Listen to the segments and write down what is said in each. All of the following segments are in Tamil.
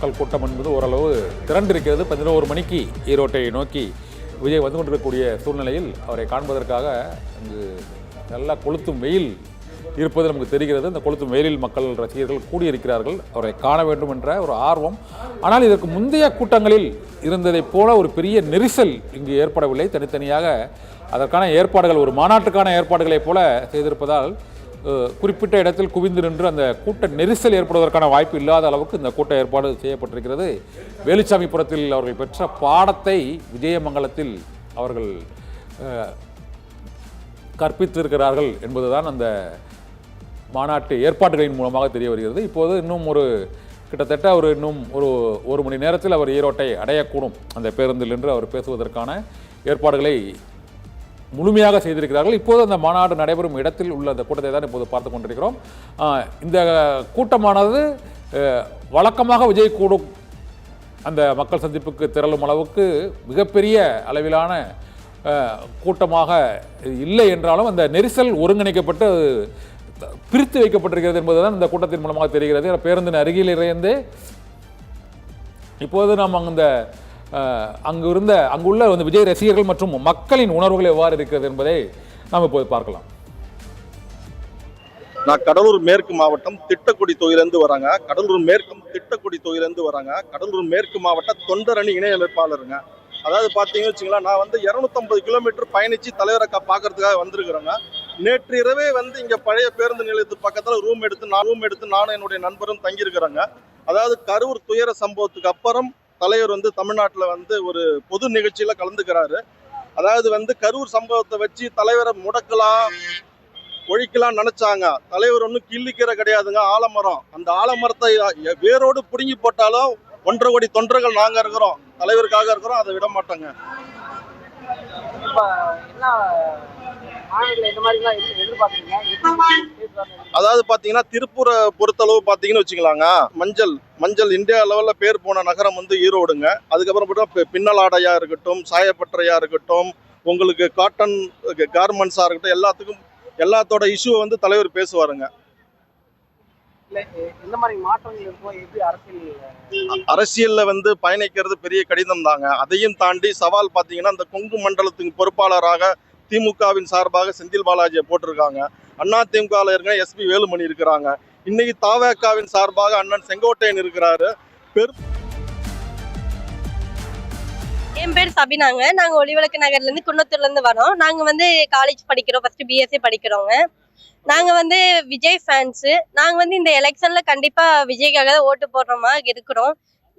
மக்கள் கூட்டம் என்பது ஓரளவு திரண்டிருக்கிறது. 11 மணிக்கு ஈரோட்டை நோக்கி விஜய் வந்து கொண்டிருக்கக்கூடிய சூழ்நிலையில் அவரை காண்பதற்காக அங்கு நல்லா கொளுத்தும் வெயில் இருப்பது நமக்கு தெரிகிறது. இந்த கொளுத்தும் வெயிலில் மக்கள் ரசிகர்கள் கூடியிருக்கிறார்கள், அவரை காண வேண்டும் என்ற ஒரு ஆர்வம். ஆனால் இதற்கு முந்தைய கூட்டங்களில் இருந்ததைப் போல ஒரு பெரிய நெரிசல் இங்கு ஏற்படவில்லை. தனித்தனியாக அதற்கான ஏற்பாடுகள், ஒரு மாநாட்டுக்கான ஏற்பாடுகளைப் போல செய்திருப்பதால் குறிப்பிட்ட இடத்தில் குவிந்து நின்று அந்த கூட்ட நெரிசல் ஏற்படுவதற்கான வாய்ப்பு இல்லாத அளவுக்கு இந்த கூட்ட ஏற்பாடு செய்யப்பட்டிருக்கிறது. வேலுச்சாமிபுரத்தில் அவர்கள் பெற்ற பாடத்தை விஜயமங்கலத்தில் அவர்கள் கற்பித்திருக்கிறார்கள் என்பதுதான் அந்த மாநாட்டு ஏற்பாடுகளின் மூலமாக தெரிய வருகிறது. இப்போது இன்னும் கிட்டத்தட்ட இன்னும் ஒரு மணி நேரத்தில் அவர் ஈரோட்டை அடையக்கூடும். அந்த பேருந்தில் நின்று அவர் பேசுவதற்கான ஏற்பாடுகளை முழுமையாக செய்திருக்கிறார்கள். இப்போது அந்த மாநாடு நடைபெறும் இடத்தில் உள்ள அந்த கூட்டத்தை தான் இப்போது பார்த்து கொண்டிருக்கிறோம். இந்த கூட்டமானது வழக்கமாக விஜய் கூடும் அந்த மக்கள் சந்திப்புக்கு திரளும் அளவுக்கு மிகப்பெரிய அளவிலான கூட்டமாக இல்லை என்றாலும் அந்த நெரிசல் ஒருங்கிணைக்கப்பட்டு பிரித்து வைக்கப்பட்டிருக்கிறது என்பதுதான் இந்த கூட்டத்தின் மூலமாக தெரிகிறது. பேருந்தின் அருகில் இருந்து இப்போது நாம் அங்குள்ள விஜய் ரசிகர்கள் மற்றும் மக்களின் உணர்வுகள் எவ்வாறு இருக்கிறது என்பதை நாம் இப்போது பார்க்கலாம். நான் கடலூர் மேற்கு மாவட்டம் திட்டக்குடி தொகுதியிலிருந்து வராங்க. கடலூர் மேற்கு மாவட்ட தொண்டரணி இணை அமைப்பாளருங்க. அதாவது பார்த்தீங்கன்னு வச்சுங்களா, நான் 250 கிலோமீட்டர் பயணித்து தலைவரை பார்க்கறதுக்காக வந்திருக்கிறேங்க. நேற்று இரவே இங்கே பழைய பேருந்து நிலையத்து பக்கத்தில் ரூம் எடுத்து நானும் என்னுடைய நண்பரும் தங்கியிருக்கிறோங்க. அதாவது கரூர் துயர சம்பவத்துக்கு அப்புறம் தலைவர் தமிழ்நாட்டில் ஒரு பொது நிகழ்ச்சியில் கலந்துக்கிறாரு. அதாவது கரூர் சம்பவத்தை வச்சு தலைவரை முடக்கலாம், ஒழிக்கலாம் நினைச்சாங்க. தலைவர் ஒன்றும் கிள்ளிக்கிற கிடையாதுங்க, ஆலமரம். அந்த ஆலமரத்தை வேரோடு பிடுங்கி போட்டாலும் 1.5 கோடி தொண்டர்கள் நாங்க இருக்கிறோம், தலைவருக்காக இருக்கிறோம், அதை விட மாட்டோங்க. அதாவது பாத்தீங்கன்னா திருப்பூரை பொறுத்தளவு பாத்தீங்கன்னு வச்சுக்கலாங்க, மஞ்சள் இந்தியா லெவல்ல பேர் போன நகரம் ஈரோடுங்க. அதுக்கப்புறம் பின்னல் ஆடையா இருக்கட்டும், சாயப்பட்டறையா இருக்கட்டும், உங்களுக்கு காட்டன் கார்மெண்ட்ஸா இருக்கட்டும், எல்லாத்தோட இஷ்யூ தலைவர் பேசுவாருங்க. அரசியல்ல பயணிக்கிறது பெரிய கடிதம் தாங்க. அதையும் தாண்டி சவால் பாத்தீங்கன்னா இந்த கொங்கு மண்டலத்தின் பொறுப்பாளராக திமுகவின் சார்பாக செந்தில் பாலாஜியை போட்டிருக்காங்க. அதிமுகவில் இருக்க எஸ்பி வேலுமணி இருக்கிறாங்க. இன்னைக்கு தவேகாவின் சார்பாக அண்ணன் செங்கோட்டையன் இருக்கிறாரு. என் பேர் சபினாங்க. நாங்க ஒளிவிளக்கு நகர்ல இருந்து குன்னத்தூர்ல இருந்து வரோம். நாங்க காலேஜ் படிக்கிறோம், ஃபர்ஸ்ட் பிஎஸ்சி படிக்கிறோங்க. நாங்க விஜய் ஃபேன்ஸ். நாங்க இந்த எலெக்ஷன்ல கண்டிப்பா விஜய்க்காக தான் ஓட்டு போடுற மாதிரி இருக்கிறோம்.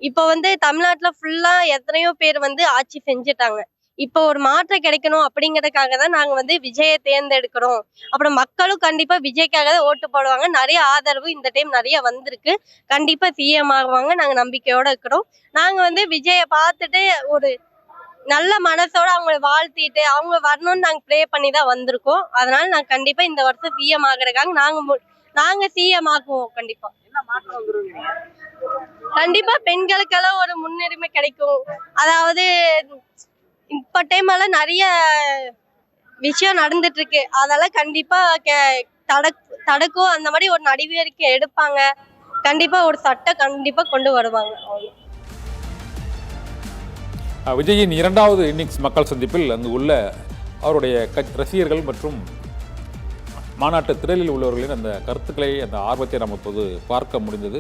இப்போ தமிழ்நாட்டுல ஃபுல்லா எத்தனையோ பேர் ஆட்சி செஞ்சுட்டாங்க. இப்போ ஒரு மாற்றம் கிடைக்கணும் அப்படிங்கறதுக்காக தான் நாங்க விஜயை தேர்ந்தெடுக்கிறோம். அப்புறம் மக்களும் கண்டிப்பா விஜய்க்காக தான் ஓட்டு போடுவாங்க. நிறைய ஆதரவு இந்த டைம் நிறைய வந்திருக்கு. கண்டிப்பா சிஎம் ஆகுவாங்க, நாங்க நம்பிக்கையோட இருக்கிறோம். நாங்க விஜயை பார்த்துட்டு ஒரு நல்ல மனசோட அவங்களை வாழ்த்திட்டு அவங்க வரணும்னு நாங்க ப்ரே பண்ணி தான் வந்திருக்கோம். அதனால நாங்க கண்டிப்பா இந்த வருஷம் சிஎம் ஆகுறதுக்காக நாங்க சிஎம் ஆக்குவோம். கண்டிப்பா பெண்களுக்கெல்லாம் ஒரு முன்னுரிமை கிடைக்கும். அதாவது இப்ப டைம்ல நிறைய விஷயம் நடந்துட்டு இருக்கு, அதெல்லாம் கண்டிப்பா தடுக்கும். அந்த மாதிரி ஒரு நடவடிக்கை எடுப்பாங்க. கண்டிப்பா ஒரு சட்டம் கண்டிப்பா கொண்டு வருவாங்க. விஜயின் 2வது இன்னிங்ஸ் மக்கள் சந்திப்பில் அங்கு உள்ள அவருடைய ரசிகர்கள் மற்றும் மாநாட்டு திரளில் உள்ளவர்களின் அந்த கருத்துக்களை, அந்த ஆர்வத்தை நாம் இப்போது பார்க்க முடிந்தது.